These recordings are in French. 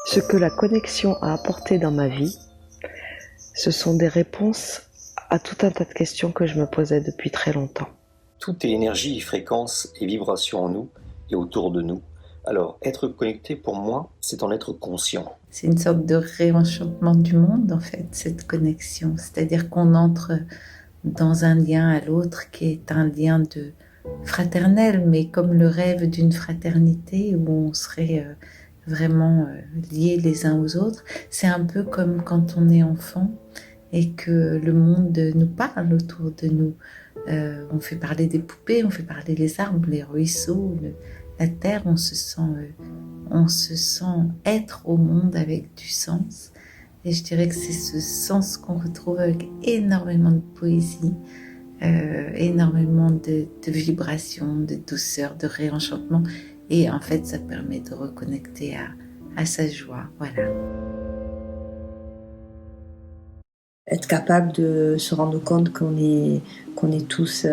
Ce que la connexion a apporté dans ma vie, ce sont des réponses à tout un tas de questions que je me posais depuis très longtemps. Tout est énergie, fréquence et vibration en nous et autour de nous. Alors, être connecté pour moi, c'est en être conscient. C'est une sorte de réenchantement du monde, en fait, cette connexion. C'est-à-dire qu'on entre dans un lien à l'autre qui est un lien de fraternel, mais comme le rêve d'une fraternité où on serait vraiment liés les uns aux autres. C'est un peu comme quand on est enfant et que le monde nous parle autour de nous. On fait parler des poupées, on fait parler les arbres, les ruisseaux, la terre. On se sent être au monde avec du sens. Et je dirais que c'est ce sens qu'on retrouve avec énormément de poésie, énormément de vibrations, de douceur, de réenchantement. Et en fait, ça permet de reconnecter à sa joie. Voilà. Être capable de se rendre compte qu'on est tous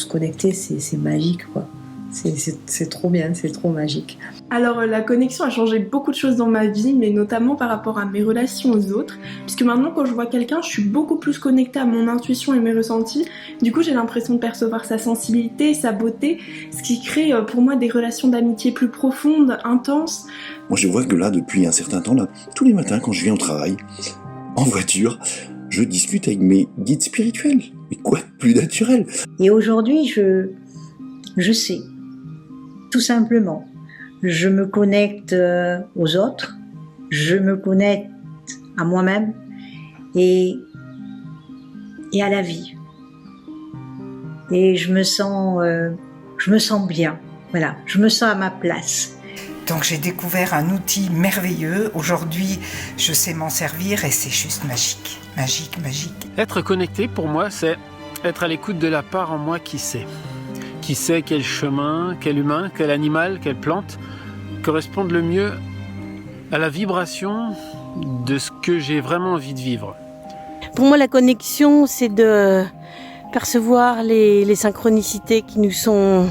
connectés, c'est magique, quoi. C'est trop bien, c'est trop magique. Alors la connexion a changé beaucoup de choses dans ma vie, mais notamment par rapport à mes relations aux autres, puisque maintenant quand je vois quelqu'un, je suis beaucoup plus connectée à mon intuition et mes ressentis. Du coup, j'ai l'impression de percevoir sa sensibilité, sa beauté, ce qui crée pour moi des relations d'amitié plus profondes, intenses. Moi, je vois que là, depuis un certain temps, là, tous les matins quand je viens au travail, en voiture, je discute avec mes guides spirituels. Mais quoi de plus naturel? Et aujourd'hui, je sais, tout simplement. Je me connecte aux autres, je me connecte à moi-même et à la vie. Et je me sens bien. Voilà, je me sens à ma place. Donc j'ai découvert un outil merveilleux. Aujourd'hui, je sais m'en servir et c'est juste magique. Magique, magique. Être connecté, pour moi, c'est être à l'écoute de la part en moi qui sait. Qui sait quel chemin, quel humain, quel animal, quelle plante correspondent le mieux à la vibration de ce que j'ai vraiment envie de vivre. Pour moi, la connexion, c'est de percevoir les synchronicités qui nous sont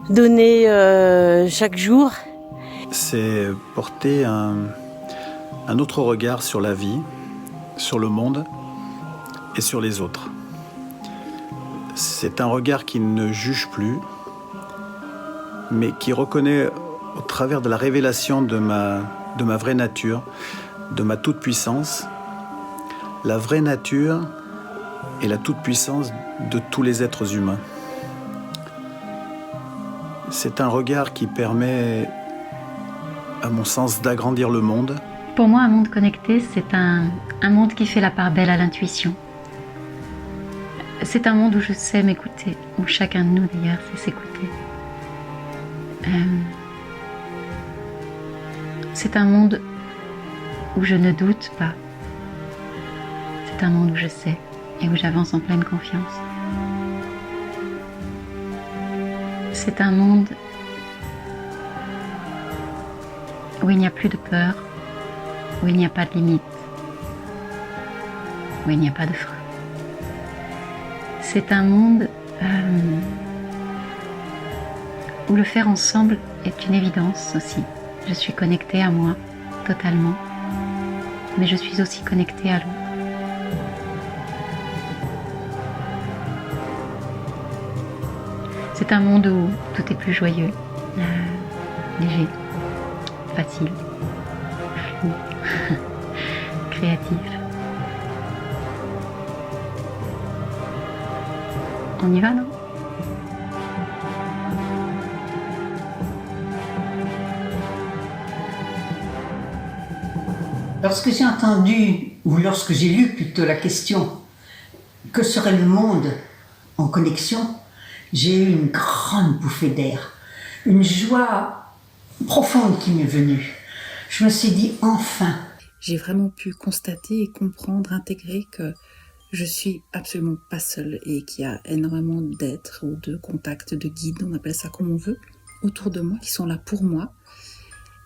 données chaque jour. C'est porter un autre regard sur la vie, sur le monde et sur les autres. C'est un regard qui ne juge plus, mais qui reconnaît au travers de la révélation de ma vraie nature, de ma toute-puissance, la vraie nature et la toute-puissance de tous les êtres humains. C'est un regard qui permet, à mon sens, d'agrandir le monde. Pour moi, un monde connecté, c'est un monde qui fait la part belle à l'intuition. C'est un monde où je sais m'écouter, où chacun de nous d'ailleurs sait s'écouter. C'est un monde où je ne doute pas. C'est un monde où je sais et où j'avance en pleine confiance. C'est un monde où il n'y a plus de peur, où il n'y a pas de limite, où il n'y a pas de frein. C'est un monde où le faire ensemble est une évidence aussi. Je suis connectée à moi, totalement, mais je suis aussi connectée à l'autre. C'est un monde où tout est plus joyeux, léger, facile, flou, créatif. On y va, non ? Lorsque j'ai entendu, ou lorsque j'ai lu plutôt la question « Que serait le monde en connexion ?», j'ai eu une grande bouffée d'air, une joie profonde qui m'est venue. Je me suis dit « Enfin !» J'ai vraiment pu constater et comprendre, intégrer que je suis absolument pas seule et qu'il y a énormément d'êtres ou de contacts, de guides, on appelle ça comme on veut, autour de moi, qui sont là pour moi.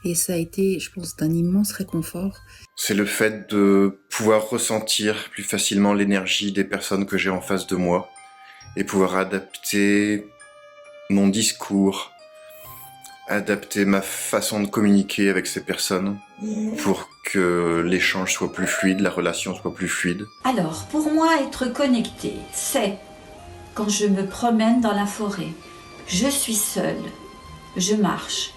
Et ça a été, je pense, d'un immense réconfort. C'est le fait de pouvoir ressentir plus facilement l'énergie des personnes que j'ai en face de moi et pouvoir adapter mon discours adapter ma façon de communiquer avec ces personnes pour que l'échange soit plus fluide, la relation soit plus fluide. Alors, pour moi, être connecté, c'est quand je me promène dans la forêt, je suis seule, je marche.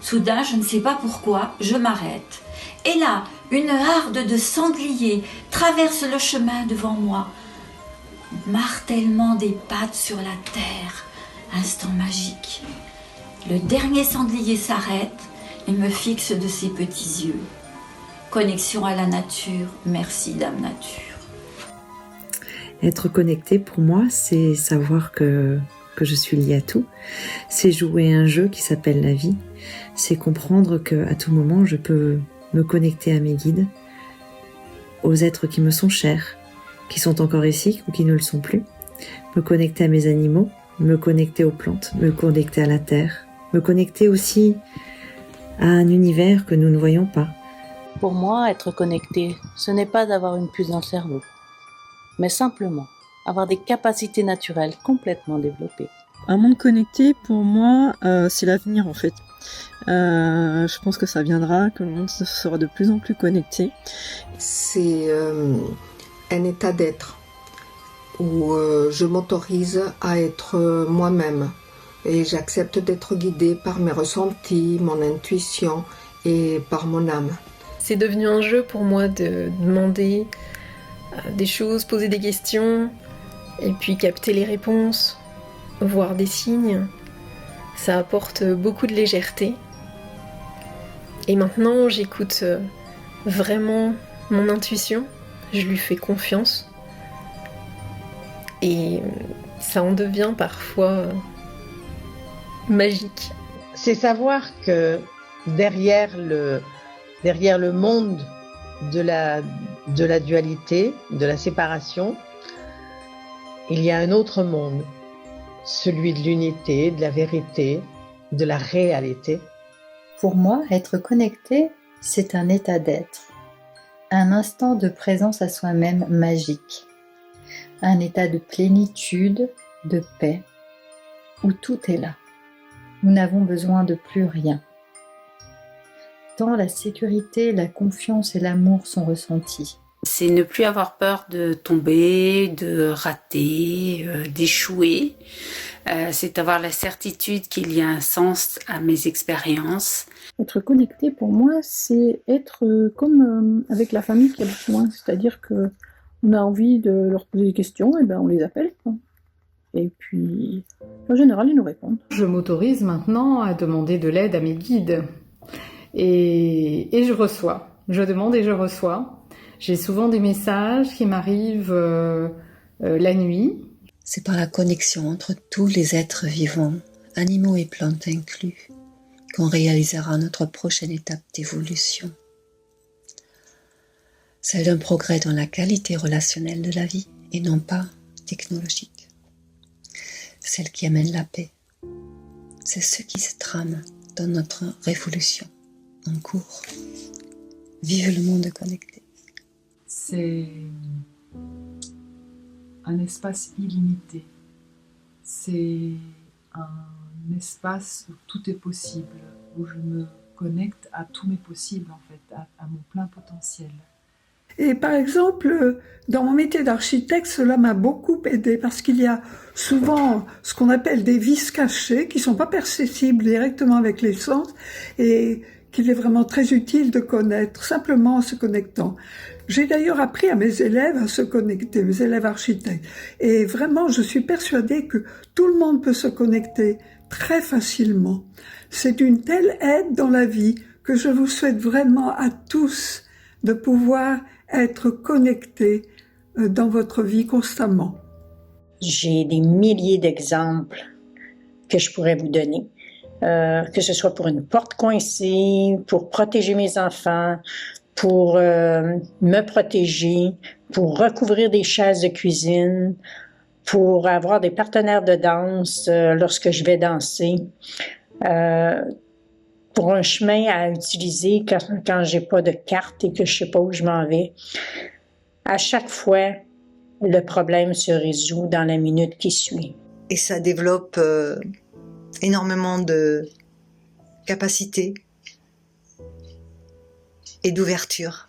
Soudain, je ne sais pas pourquoi, je m'arrête. Et là, une harde de sangliers traverse le chemin devant moi. Martèlement des pattes sur la terre, instant magique. Le dernier sanglier s'arrête et me fixe de ses petits yeux. Connexion à la nature, merci Dame Nature. Être connecté pour moi, c'est savoir que je suis liée à tout. C'est jouer un jeu qui s'appelle la vie. C'est comprendre qu'à tout moment, je peux me connecter à mes guides, aux êtres qui me sont chers, qui sont encore ici ou qui ne le sont plus. Me connecter à mes animaux, me connecter aux plantes, me connecter à la terre, me connecter aussi à un univers que nous ne voyons pas. Pour moi, être connecté, ce n'est pas d'avoir une puce dans le cerveau, mais simplement avoir des capacités naturelles complètement développées. Un monde connecté, pour moi, c'est l'avenir en fait. Je pense que ça viendra, que le monde sera de plus en plus connecté. C'est un état d'être où je m'autorise à être moi-même et j'accepte d'être guidée par mes ressentis, mon intuition et par mon âme. C'est devenu un jeu pour moi de demander des choses, poser des questions et puis capter les réponses, voir des signes. Ça apporte beaucoup de légèreté. Et maintenant, j'écoute vraiment mon intuition, je lui fais confiance. Et ça en devient parfois magique. C'est savoir que derrière le monde de la dualité, de la séparation, il y a un autre monde, celui de l'unité, de la vérité, de la réalité. Pour moi, être connecté, c'est un état d'être, un instant de présence à soi-même magique, un état de plénitude, de paix, où tout est là. Nous n'avons besoin de plus rien. Tant la sécurité, la confiance et l'amour sont ressentis. C'est ne plus avoir peur de tomber, de rater, d'échouer. C'est avoir la certitude qu'il y a un sens à mes expériences. Être connecté pour moi, c'est être comme avec la famille qui habite loin, c'est-à-dire que on a envie de leur poser des questions, et ben on les appelle, quoi. Et puis, en général, ils nous répondent. Je m'autorise maintenant à demander de l'aide à mes guides. Et je reçois. Je demande et je reçois. J'ai souvent des messages qui m'arrivent la nuit. C'est par la connexion entre tous les êtres vivants, animaux et plantes inclus, qu'on réalisera notre prochaine étape d'évolution. Celle d'un progrès dans la qualité relationnelle de la vie et non pas technologique. Celle qui amène la paix. C'est ce qui se trame dans notre révolution en cours. Vive le monde connecté. C'est un espace illimité. C'est un espace où tout est possible, où je me connecte à tous mes possibles en fait, à mon plein potentiel. Et par exemple, dans mon métier d'architecte, cela m'a beaucoup aidé parce qu'il y a souvent ce qu'on appelle des vices cachés qui sont pas perceptibles directement avec les sens et qu'il est vraiment très utile de connaître, simplement en se connectant. J'ai d'ailleurs appris à mes élèves à se connecter, mes élèves architectes. Et vraiment, je suis persuadée que tout le monde peut se connecter très facilement. C'est une telle aide dans la vie que je vous souhaite vraiment à tous de pouvoir être connectés dans votre vie constamment. J'ai des milliers d'exemples que je pourrais vous donner. Que ce soit pour une porte coincée, pour protéger mes enfants, pour me protéger, pour recouvrir des chaises de cuisine, pour avoir des partenaires de danse lorsque je vais danser, pour un chemin à utiliser quand j'ai pas de carte et que je sais pas où je m'en vais. À chaque fois, le problème se résout dans la minute qui suit. Et ça développe énormément capacité et d'ouverture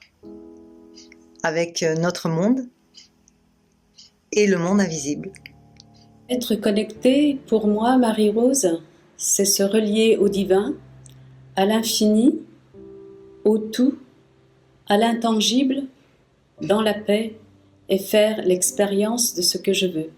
avec notre monde et le monde invisible. Être connecté, pour moi, Marie-Rose, c'est se relier au divin, à l'infini, au tout, à l'intangible, dans la paix et faire l'expérience de ce que je veux.